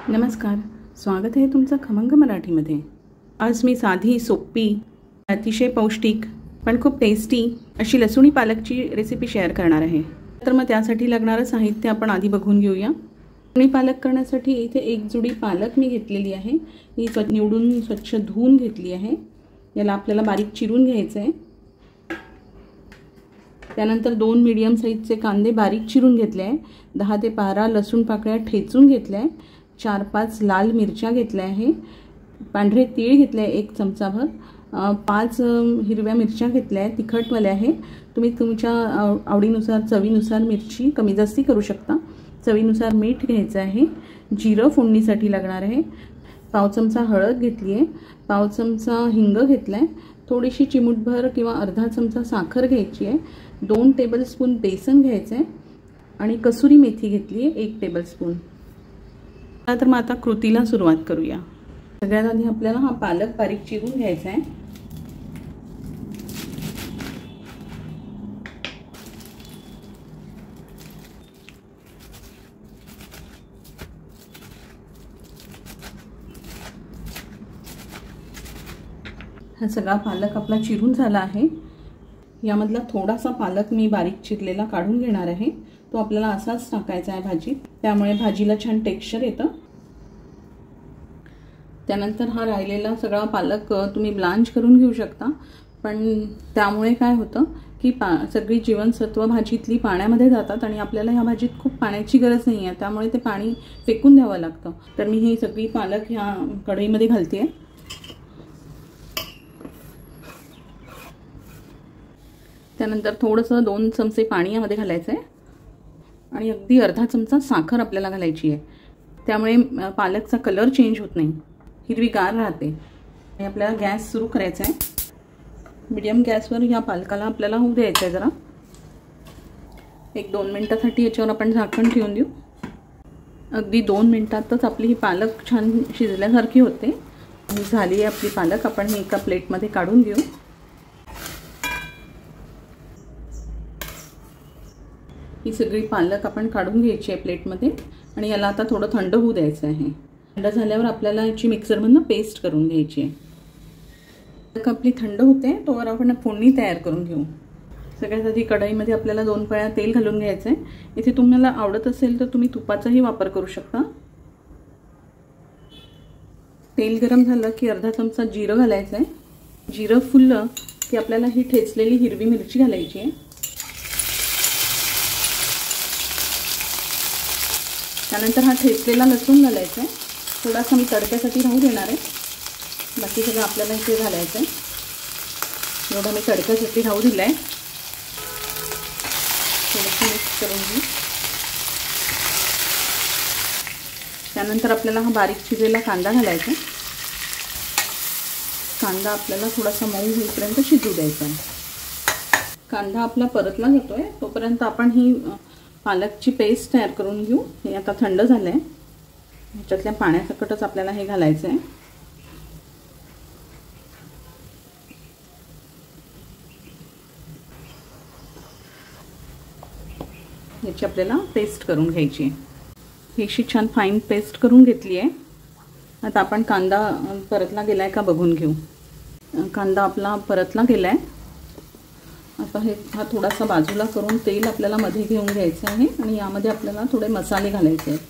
नमस्कार, स्वागत आहे तुमचं खमंग मराठीमध्ये। आज मी साधी, सोपी, अतिशय पौष्टिक पण खूप टेस्टी अशी लसूणी पालकची रेसिपी शेअर करणार आहे। तर मग त्यासाठी लागणारं साहित्य आपण आधी बघून घेऊया। लसूणी पालक करण्यासाठी इथे एक जुडी पालक मी घेतलेली आहे। ही निवडून स्वच्छ धुवून घेतली आहे। याला आपल्याला बारीक चिरून घ्यायचं आहे। त्यानंतर 2 मीडियम साईजचे कांदे बारीक चिरून घेतले आहे। 10 ते 12 लसूण पाकळ्या ठेचून घेतल्या आहे। 4-5 लाल मिरच्या घेतल्या आहे। पांढरे तीळ घेतले 1 चमचाभर। 5 हिरव्या मिरच्या घेतल्या आहे, तिखटवाल्या आहे। तुम्ही तुमच्या आवडीनुसार चवीनुसार मिरची कमी जास्ती करू शकता। चवीनुसार मीठ घ्यायचं आहे। जिरं फोडणीसाठी लागणार आहे। पाव चमचा हळद घेतली आहे। पाव चमचा हिंग घेतला आहे। थोडीशी चिमूटभर किंवा अर्धा चमचा साखर घ्यायची आहे। 2 टेबलस्पून बेसन घ्यायचं आहे आणि कसुरी मेथी घेतली आहे 1 टेबलस्पून। तर मग आता कृतीला सुरुवात करूया। सगळ्यात आधी आपल्याला हा पालक बारीक चिरून घ्यायचा आहे। हा सगळा पालक आपला चिरून झाला आहे। यामधला थोडासा पालक मी बारीक चिरलेला काढून घेणार आहे। तो आपल्याला असाच टाकायचा आहे भाजीत, त्यामुळे भाजीला छान टेक्स्चर येतं। त्यानंतर हा राहिलेला सगळा पालक तुम्ही ब्लांच करून घेऊ शकता, पण त्यामुळे काय होतं की सगळी जीवनसत्व भाजीतली पाण्यामध्ये जातात आणि आपल्याला ह्या भाजीत खूप पाण्याची गरज नाही आहे, त्यामुळे ते पाणी फेकून द्यावं लागतं। तर मी ही सगळी पालक ह्या कढईमध्ये घालते। त्यानंतर थोडंसं 2 चमचे पाणी यामध्ये घालायचं आहे आणि अगदी अर्धा चमचा साखर आपल्याला घालायची आहे। त्यामुळे पालकचा कलर चेंज होत नाही, हिरवीगार राहते। आणि आपल्याला गॅस सुरू करायचा आहे। मीडियम गॅसवर या पालकाला आपल्याला होऊ द्यायचं आहे। जरा 1-2 मिनिटांसाठी याच्यावर आपण झाकण ठेवून देऊ। अगदी 2 मिनिटातच आपली ही पालक छान शिजल्यासारखी होते। झाली आहे आपली पालक। आपण ही एका प्लेटमध्ये काढून घेऊ। ही सगळी पालक आपण काढून घ्यायची आहे प्लेटमध्ये आणि याला आता थोडं थंड होऊ द्यायचं आहे। थंड झाल्यावर आपल्याला याची मिक्सरमधून पेस्ट करून घ्यायची आहे। पालक आपली थंड होते तोवर आपण फोडणी तयार करून घेऊ। सगळ्यात आधी कढईमध्ये आपल्याला 2 पळ्या तेल घालून घ्यायचं आहे। इथे तुम्हाला आवडत असेल तर तुम्ही तुपाचाही वापर करू शकता। तेल गरम झालं की अर्धा चमचा जिरं घालायचं आहे। जिरं फुललं की आपल्याला ही ठेचलेली हिरवी मिरची घालायची आहे। त्यानंतर हा ठेचलेला लसूण घालायचा आहे। थोडासा मी तडक्यासाठी राहू देणार आहे, बाकी सगळं आपल्याला इथे घालायचं आहे। एवढा मी तडक्यासाठी राहू दिला आहे। थोडंसं मिक्स करून घेऊ। त्यानंतर आपल्याला हा बारीक चिरलेला कांदा घालायचा आहे। कांदा आपल्याला थोडासा मऊ होईपर्यंत शिजू द्यायचा आहे। कांदा आपला परतला जातोय तोपर्यंत आपण ही पालकची पेस्ट तयार करून घेऊ। हे आता थंड झालं आहे। ह्याच्यातल्या पाण्यासकटच आपल्याला हे घालायचं आहे। याची आपल्याला पेस्ट करून घ्यायची आहे। ही छान फाईन पेस्ट करून घेतली आहे। आता आपण कांदा परतला गेलाय का बघून घेऊ। कांदा आपला परतला गेलाय। आता हा थोडासा बाजूला करून तेल आपल्याला मध्ये घेऊन घ्यायचं आहे आणि यामध्ये आपल्याला थोडे मसाले घालायचे आहेत।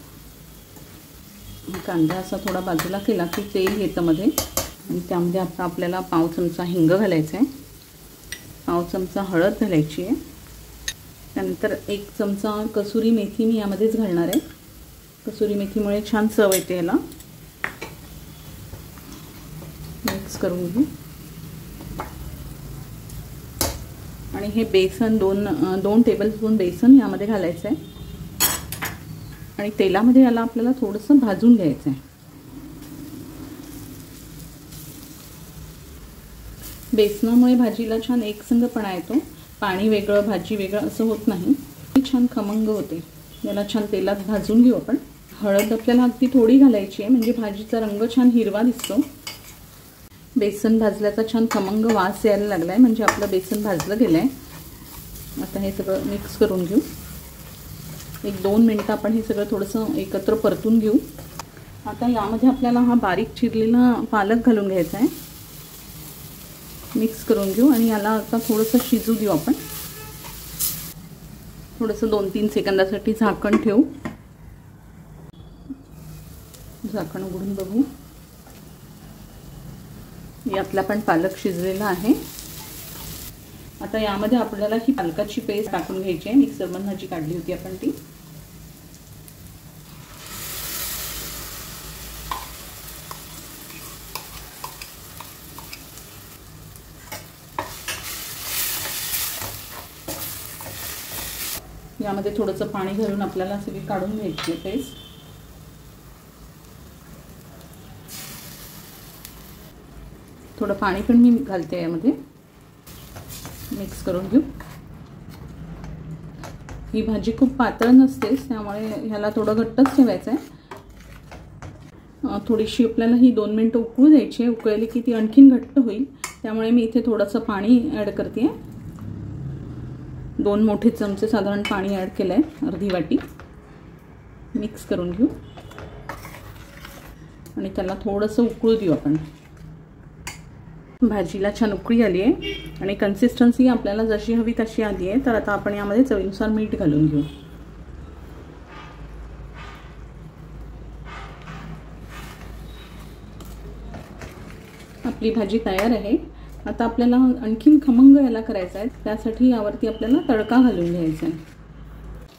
कांदा असा थोडा बाजूला केला की तेल येतं मध्ये आणि त्यामध्ये आता आपल्याला पाव चमचा हिंग घालायचं आहे। पाव चमचा हळद घालायची आहे। त्यानंतर 1 चमचा कसुरी मेथी मी यामध्येच घालणार आहे। कसुरी मेथीमुळे छान चव येते याला। मिक्स करून घेऊ आणि हे बेसन 2 टेबलस्पून बेसन यामध्ये घालायचं आहे आणि तेलामध्ये याला आपल्याला थोडंसं भाजून घ्यायचं आहे। बेसनामुळे भाजीला छान एकसंगपणा येतो। पाणी वेगळं भाजी वेगळं असं होत नाही, छान खमंग होते। याला छान तेलात भाजून घेऊ आपण। हळद आपल्याला अगदी थोडी घालायची आहे म्हणजे भाजीचा रंग छान हिरवा दिसतो। बेसन भाजल्याचा छान खमंग वास यायला लागलाय म्हणजे आपलं बेसन भाजलं गेलंय। आता हे सगळं मिक्स करून घेऊ। 1-2 मिनिटं आपण हे सगळं थोडंसं एकत्र परतून घेऊ। आता यामध्ये आपल्याला हा बारीक चिरलेला पालक घालून घ्यायचा आहे. मिक्स करून घेऊ आणि याला आता थोडंसं शिजू देऊ आपण. थोडंसं 2-3 सेकंदासाठी झाकण ठेवू. झाकण उघडून बघू. यातला पण पालक शिजलेला आहे. आता यामध्ये आपल्याला ही पालकाची पेस्ट टाकून घ्यायची आहे. मिक्सरमधून जी काढली होती आपण ती. यामध्ये थोडंसं पाणी घालून आपल्याला सगळी काढून घ्यायची पेस्ट. थोडं पाणी पण मी घालते यामध्ये. मिक्स करून घेऊ. ही भाजी खूप पातळ नसतेच, त्यामुळे ह्याला थोडं घट्टच ठेवायचं आहे. थोडीशी आपल्याला ही 2 मिनिटं उकळू द्यायची आहे. उकळली की ती आणखीन घट्ट होईल, त्यामुळे मी इथे थोडंसं पाणी ॲड करते. 2 मोठे चमचे साधारण पाणी ॲड केलं आहे, अर्धी वाटी. मिक्स करून घेऊ आणि त्याला थोडंसं उकळू देऊ आपण. भाजीला छान उकळी आली आहे आणि कन्सिस्टन्सी आपल्याला जशी हवी तशी आली आहे. तर आता आपण यामध्ये चवीनुसार मीठ घालून घेऊ. आपली भाजी तयार आहे. आता आपल्याला आणखीन खमंग याला करायचं आहे, त्यासाठी यावरती आपल्याला तडका घालून घ्यायचा आहे.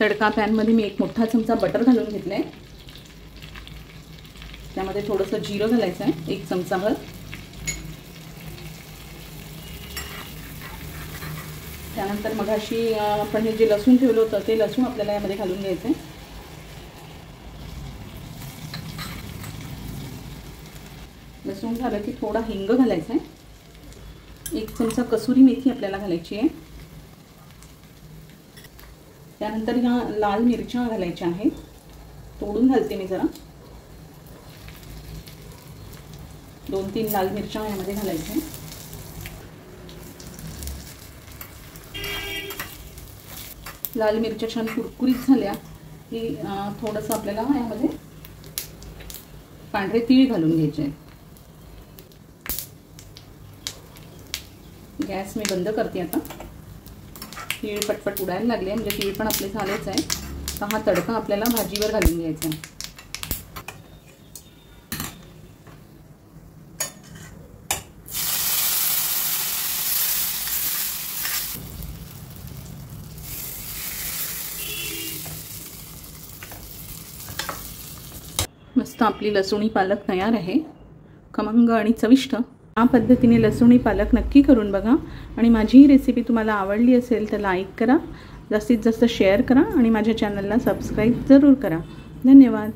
तडका पॅनमध्ये मी 1 मोठा चमचा बटर घालून घेतलं आहे. त्यामध्ये थोडंसं जिरं घालायचं आहे, 1 चमचाभर. त्यानंतर मगाशी आपण हे जे लसूण ठेवलं होतं ते लसूण आपल्याला यामध्ये घालून घ्यायचं आहे. लसूण झालं की थोडा हिंग घालायचा आहे. 1 चमचा कसुरी मेथी आपल्याला घालायची आहे. त्यानंतर ह्या लाल मिरच्या घालायच्या आहेत. तोडून घालते मी जरा. 2-3 लाल मिरच्या यामध्ये घालायच्या. लाल मिरच्या छान कुरकुरीत झाल्या की थोडंसं आपल्याला यामध्ये पांढरे तीळ घालून घ्यायचे. गॅस मी बंद करते आता. तीळ पटपट उडायला लागले, म्हणजे तीळ पण आपले झालेच आहे. तर हा तडका आपल्याला भाजीवर घालून घ्यायचा आहे. मस्त आपली लसूणी पालक तयार आहे. खमंग आणि चविष्ट. या पद्धतीने लसूणी पालक नक्की करून बघा. आणि माझी ही रेसिपी तुम्हाला आवडली असेल तर लाईक करा, जास्तीत जास्त शेअर करा आणि माझ्या चॅनलला सबस्क्राईब जरूर करा. धन्यवाद.